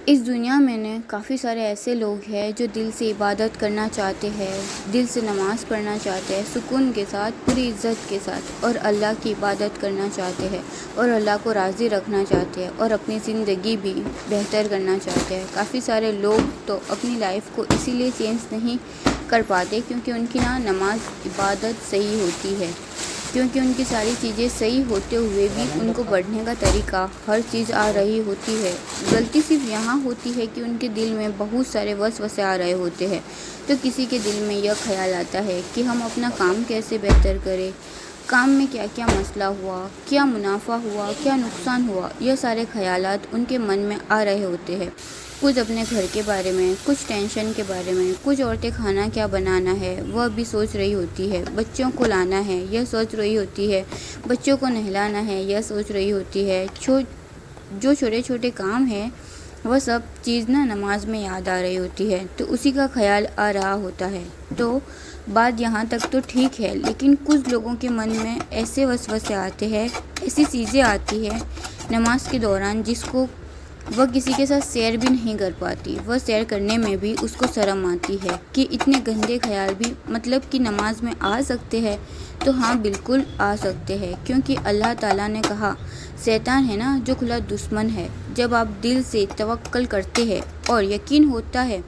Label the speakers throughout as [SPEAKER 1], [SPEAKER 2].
[SPEAKER 1] اس دنیا میں نے کافی سارے ایسے لوگ ہیں جو دل سے عبادت کرنا چاہتے ہیں، دل سے نماز پڑھنا چاہتے ہیں، سکون کے ساتھ، پوری عزت کے ساتھ، اور اللہ کی عبادت کرنا چاہتے ہیں اور اللہ کو راضی رکھنا چاہتے ہیں اور اپنی زندگی بھی بہتر کرنا چاہتے ہیں۔ کافی سارے لوگ تو اپنی لائف کو اسی لیے چینج نہیں کر پاتے کیونکہ ان کی نماز عبادت صحیح ہوتی ہے، کیونکہ ان کی ساری چیزیں صحیح ہوتے ہوئے بھی ان کو بڑھنے کا طریقہ ہر چیز آ رہی ہوتی ہے۔ غلطی صرف یہاں ہوتی ہے کہ ان کے دل میں بہت سارے وسوسے آ رہے ہوتے ہیں، تو کسی کے دل میں یہ خیال آتا ہے کہ ہم اپنا کام کیسے بہتر کریں، کام میں کیا کیا مسئلہ ہوا، کیا منافع ہوا، کیا نقصان ہوا، یہ سارے خیالات ان کے من میں آ رہے ہوتے ہیں۔ کچھ اپنے گھر کے بارے میں، کچھ ٹینشن کے بارے میں، کچھ عورتیں کھانا کیا بنانا ہے وہ بھی سوچ رہی ہوتی ہے، بچوں کو لانا ہے یہ سوچ رہی ہوتی ہے، بچوں کو نہلانا ہے یہ سوچ رہی ہوتی ہے۔ جو چھوٹے چھوٹے کام ہیں وہ سب چیز نماز میں یاد آ رہی ہوتی ہے، تو اسی کا خیال آ رہا ہوتا ہے۔ تو بات یہاں تک تو ٹھیک ہے، لیکن کچھ لوگوں کے من میں ایسے وسوسے آتے ہیں، ایسی چیزیں آتی ہیں نماز کے دوران جس کو وہ کسی کے ساتھ شیئر بھی نہیں کر پاتی، وہ شیئر کرنے میں بھی اس کو شرم آتی ہے کہ اتنے گندے خیال بھی مطلب کہ نماز میں آ سکتے ہیں۔ تو ہاں بالکل آ سکتے ہیں، کیونکہ اللہ تعالیٰ نے کہا شیطان ہے جو کھلا دشمن ہے۔ جب آپ دل سے توکل کرتے ہیں اور یقین ہوتا ہے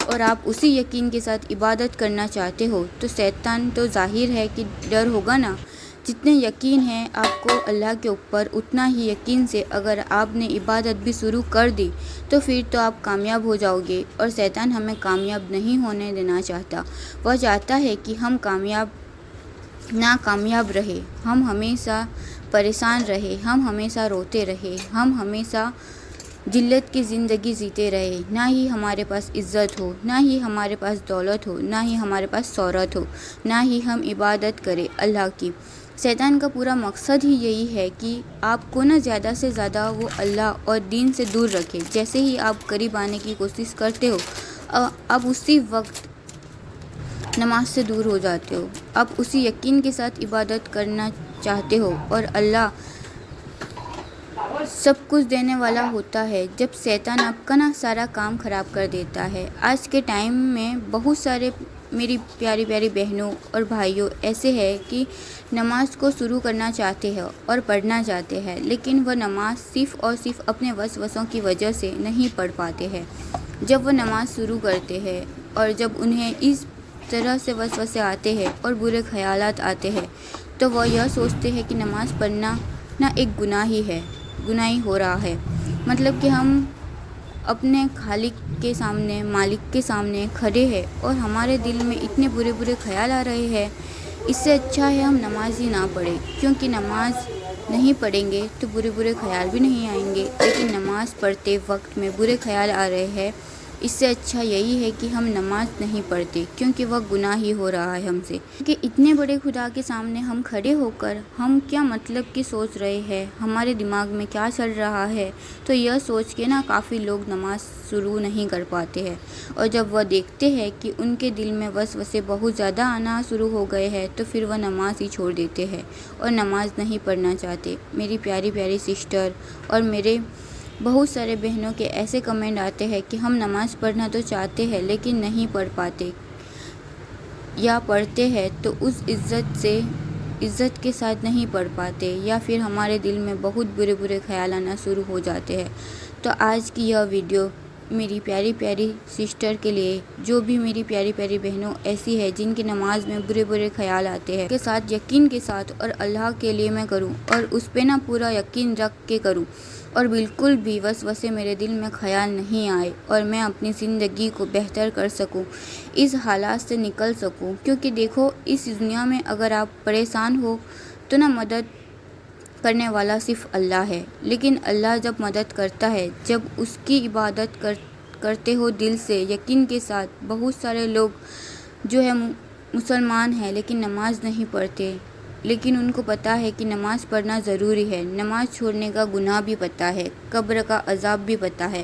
[SPEAKER 1] اور آپ اسی یقین کے ساتھ عبادت کرنا چاہتے ہو تو شیطان تو ظاہر ہے کہ ڈر ہوگا جتنے یقین ہے آپ کو اللہ کے اوپر، اتنا ہی یقین سے اگر آپ نے عبادت بھی شروع کر دی تو پھر تو آپ کامیاب ہو جاؤ گے، اور شیطان ہمیں کامیاب نہیں ہونے دینا چاہتا۔ وہ چاہتا ہے کہ ہم ناکامیاب رہے، ہم ہمیشہ پریشان رہے، ہم ہمیشہ روتے رہے، ہم ہمیشہ ذلت کی زندگی جیتے رہے، نہ ہی ہمارے پاس عزت ہو، نہ ہی ہمارے پاس دولت ہو، نہ ہی ہمارے پاس شہرت ہو، نہ ہی ہم عبادت کریں اللہ کی۔ شیطان کا پورا مقصد ہی یہی ہے کہ آپ کو زیادہ سے زیادہ وہ اللہ اور دین سے دور رکھے۔ جیسے ہی آپ قریب آنے کی کوشش کرتے ہو، اب اسی وقت نماز سے دور ہو جاتے ہو، اب اسی یقین کے ساتھ عبادت کرنا چاہتے ہو، اور اللہ سب کچھ دینے والا ہوتا ہے جب شیطان آپ کا سارا کام خراب کر دیتا ہے۔ آج کے ٹائم میں بہت سارے میری پیاری پیاری بہنوں اور بھائیوں ایسے ہیں کہ نماز کو شروع کرنا چاہتے ہیں اور پڑھنا چاہتے ہیں، لیکن وہ نماز صرف اور صرف اپنے وسوسوں کی وجہ سے نہیں پڑھ پاتے ہیں۔ جب وہ نماز شروع کرتے ہیں اور جب انہیں اس طرح سے وسوسے آتے ہیں اور برے خیالات آتے ہیں تو وہ یہ سوچتے ہیں کہ نماز پڑھنا ایک گناہ ہی ہے، گناہ ہی ہو رہا ہے، مطلب کہ ہم اپنے خالق کے سامنے، مالک کے سامنے کھڑے ہیں اور ہمارے دل میں اتنے برے برے خیال آ رہے ہیں، اس سے اچھا ہے ہم نماز ہی نہ پڑھیں، کیونکہ نماز نہیں پڑھیں گے تو برے برے خیال بھی نہیں آئیں گے، لیکن نماز پڑھتے وقت میں برے خیال آ رہے ہیں، اس سے اچھا یہی ہے کہ ہم نماز نہیں پڑھتے، کیونکہ وہ گناہ ہی ہو رہا ہے ہم سے۔ کہ اتنے بڑے خدا کے سامنے ہم کھڑے ہو کر ہم کیا مطلب کی سوچ رہے ہیں، ہمارے دماغ میں کیا چل رہا ہے، تو یہ سوچ کے کافی لوگ نماز شروع نہیں کر پاتے ہیں، اور جب وہ دیکھتے ہیں کہ ان کے دل میں وسوسے بہت زیادہ آنا شروع ہو گئے ہیں تو پھر وہ نماز ہی چھوڑ دیتے ہیں اور نماز نہیں پڑھنا چاہتے۔ میری پیاری پیاری سسٹر اور میرے بہت سارے بہنوں کے ایسے کمنٹ آتے ہیں کہ ہم نماز پڑھنا تو چاہتے ہیں لیکن نہیں پڑھ پاتے، یا پڑھتے ہیں تو اس عزت کے ساتھ نہیں پڑھ پاتے، یا پھر ہمارے دل میں بہت برے برے خیال آنا شروع ہو جاتے ہیں۔ تو آج کی یہ ویڈیو میری پیاری پیاری سسٹر کے لیے، جو بھی میری پیاری پیاری بہنوں ایسی ہے جن کی نماز میں برے برے خیال آتے ہیں، کے ساتھ یقین کے ساتھ اور اللہ کے لیے میں کروں اور اس پہ پورا یقین رکھ کے کروں، اور بالکل بھی وسوسے میرے دل میں خیال نہیں آئے، اور میں اپنی زندگی کو بہتر کر سکوں، اس حالات سے نکل سکوں۔ کیونکہ دیکھو اس دنیا میں اگر آپ پریشان ہو تو مدد کرنے والا صرف اللہ ہے، لیکن اللہ جب مدد کرتا ہے، جب اس کی عبادت کرتے ہو دل سے یقین کے ساتھ۔ بہت سارے لوگ جو ہے مسلمان ہیں لیکن نماز نہیں پڑھتے، لیکن ان کو پتہ ہے کہ نماز پڑھنا ضروری ہے، نماز چھوڑنے کا گناہ بھی پتہ ہے، قبر کا عذاب بھی پتہ ہے،